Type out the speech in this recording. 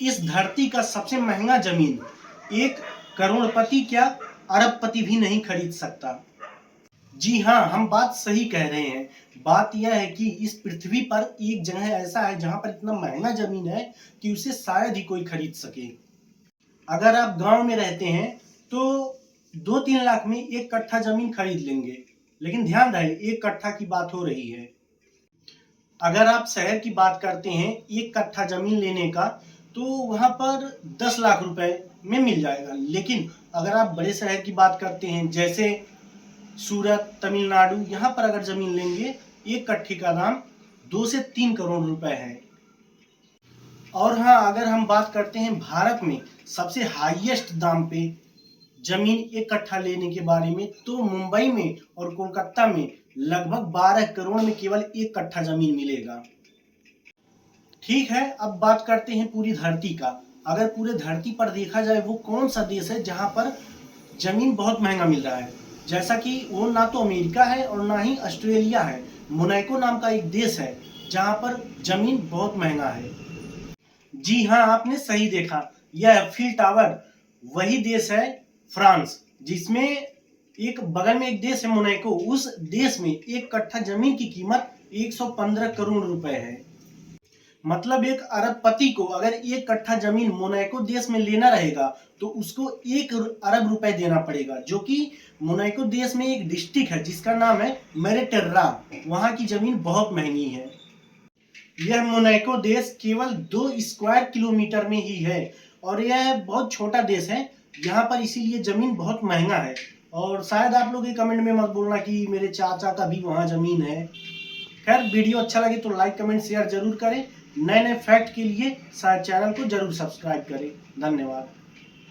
इस धरती का सबसे महंगा जमीन एक करोड़पति क्या अरबपति भी नहीं खरीद सकता। जी हाँ, हम बात सही कह रहे हैं। बात यह है कि इस पृथ्वी पर एक जगह ऐसा है जहां पर इतना महंगा जमीन है कि उसे शायद ही कोई खरीद सके। अगर आप गांव में रहते हैं तो 2-3 लाख में एक कट्ठा जमीन खरीद लेंगे, लेकिन ध्यान रहे एक कट्ठा की बात हो रही है। अगर आप शहर की बात करते हैं एक कट्ठा जमीन लेने का, तो वहां पर 10 लाख रुपए में मिल जाएगा। लेकिन अगर आप बड़े शहर की बात करते हैं जैसे सूरत, तमिलनाडु, यहाँ पर अगर जमीन लेंगे एक कट्ठे का दाम 2 से 3 करोड़ रुपए है। और हाँ, अगर हम बात करते हैं भारत में सबसे हाईएस्ट दाम पे जमीन एक कट्ठा लेने के बारे में, तो मुंबई में और कोलकाता में लगभग 12 करोड़ में केवल एक कट्ठा जमीन मिलेगा। ठीक है, अब बात करते हैं पूरी धरती का। अगर पूरे धरती पर देखा जाए वो कौन सा देश है जहां पर जमीन बहुत महंगा मिल रहा है, जैसा कि वो ना तो अमेरिका है और ना ही ऑस्ट्रेलिया है। मोनाको नाम का एक देश है जहां पर जमीन बहुत महंगा है। जी हाँ, आपने सही देखा, यह एफिल टावर वही देश है फ्रांस, जिसमें एक बगल में एक देश है मोनाको। उस देश में एक कट्ठा जमीन की कीमत 115 करोड़ रुपए है। मतलब एक अरबपति को अगर एक कट्ठा जमीन मोनाको देश में लेना रहेगा तो उसको 1 अरब रुपए देना पड़ेगा, जो कि मोनाको देश में एक डिस्ट्रिक्ट है जिसका नाम है मेरेटेर्रा। वहां की जमीन बहुत महंगी है। यह मोनाको देश केवल 2 स्क्वायर किलोमीटर में ही है और यह बहुत छोटा देश है यहाँ पर, इसीलिए जमीन बहुत महंगा है। और शायद आप लोग ये कमेंट में मत बोलना कि मेरे चाचा का भी वहाँ जमीन है। खैर, वीडियो अच्छा लगे तो लाइक, कमेंट, शेयर जरूर करें। नए नए फैक्ट के लिए शायद चैनल को जरूर सब्सक्राइब करें। धन्यवाद।